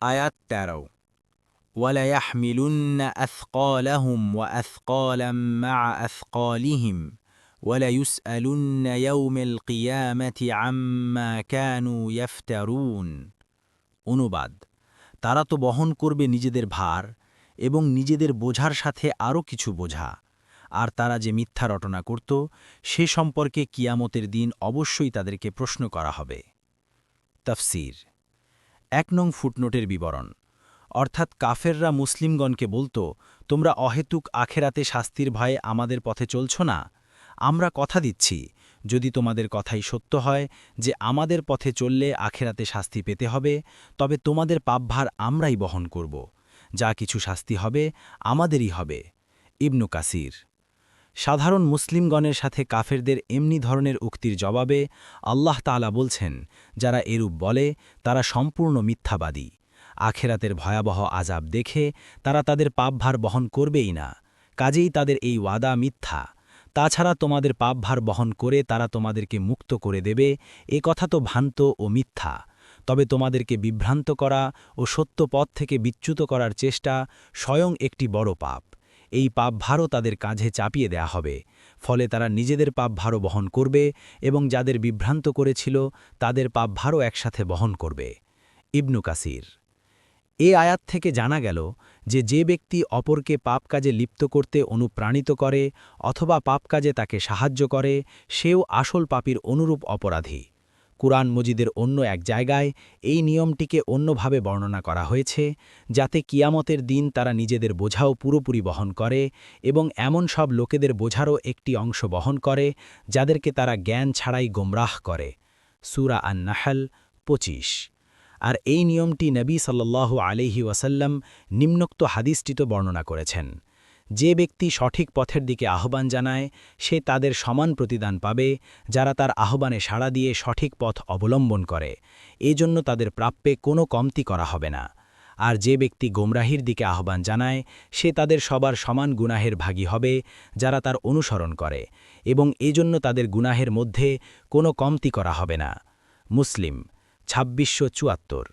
আয়াত ১৩ وَلَيَحْمِلُنَّ أَثْقَالَهُمْ وَأَثْقَالًا مَعَ أَثْقَالِهِمْ وَلَيُسْأَلُنَّ يَوْمَ الْقِيَامَةِ عَمَّا كَانُوا يَفْتَرُونَ। অনুবাদ, তারা তো বহন করবে নিজেদের ভার এবং নিজেদের বোঝার সাথে আরও কিছু বোঝা, আর তারা যে মিথ্যা রটনা করত সে সম্পর্কে কিয়ামতের দিন অবশ্যই তাদেরকে প্রশ্ন করা হবে। তাফসীর ১ নং ফুটনোটের বিবরণ, অর্থাৎ কাফেররা মুসলিমগণকে বলত, তোমরা অহেতুক আখেরাতে শাস্তির ভয়ে আমাদের পথে চলছ না। আমরা কথা দিচ্ছি, যদি তোমাদের কথাই সত্য হয় যে আমাদের পথে চললে আখেরাতে শাস্তি পেতে হবে, তবে তোমাদের পাপভার আমরাই বহন করব। যা কিছু শাস্তি হবে আমাদেরই হবে। ইবনু কাসির। সাধারণ মুসলিমগণের সাথে কাফেরদের এমনি ধরনের উক্তির জবাবে আল্লাহ তাআলা বলছেন, যারা এরূপ বলে তারা সম্পূর্ণ মিথ্যাবাদী। আখেরাতের ভয়াবহ আযাব দেখে তারা তাদের পাপভার বহন করবেই না, কাজেই তাদের এই ওয়াদা মিথ্যা। তাছাড়া তোমাদের পাপভার বহন করে তারা তোমাদেরকে মুক্ত করে দেবে, এ কথা তো ভ্রান্ত ও মিথ্যা। তবে তোমাদেরকে বিভ্রান্ত করা ও সত্য পথ থেকে বিচ্যুত করার চেষ্টা স্বয়ং একটি বড় পাপ। এই পাপভারও তাদের কাঁধে চাপিয়ে দেয়া হবে, ফলে তারা নিজেদের পাপভারও বহন করবে এবং যাদের বিভ্রান্ত করেছিল তাদের পাপভারও একসাথে বহন করবে। ইবনু কাসির। এ আয়াত থেকে জানা গেল যে ব্যক্তি অপরকে পাপ কাজে লিপ্ত করতে অনুপ্রাণিত করে অথবা পাপ কাজে তাকে সাহায্য করে, সেও আসল পাপীর অনুরূপ অপরাধী। কুরআন মজিদের অন্য এক জায়গায় এই নিয়মটিকে অন্যভাবে বর্ণনা করা হয়েছে, যাতে কিয়ামতের দিন তারা নিজেদের বোঝাও পুরোপুরি বহন করে এবং এমন সব লোকেদের বোঝারও একটি অংশ বহন করে যাদেরকে তারা জ্ঞান ছাড়াই গোমরাহ করে। সূরা আন-নাহল ২৫। আর এই নিয়মটি নবী সাল্লাল্লাহু আলাইহি ওয়াসাল্লাম নিম্নোক্ত হাদিসটিতে বর্ণনা করেছেন, যে ব্যক্তি সঠিক পথের দিকে আহ্বান জানায় সে তাদের সমান প্রতিদান পাবে যারা তার আহ্বানে সাড়া দিয়ে সঠিক পথ অবলম্বন করে, এজন্য তাদের প্রাপ্যে কোনো কমতি করা হবে না। আর যে ব্যক্তি গোমরাহির দিকে আহ্বান জানায় সে তাদের সবার সমান গুনাহের ভাগী হবে যারা তার অনুসরণ করে, এবং এজন্য তাদের গুনাহের মধ্যে কোনো কমতি করা হবে না। মুসলিম ২৬৭৪।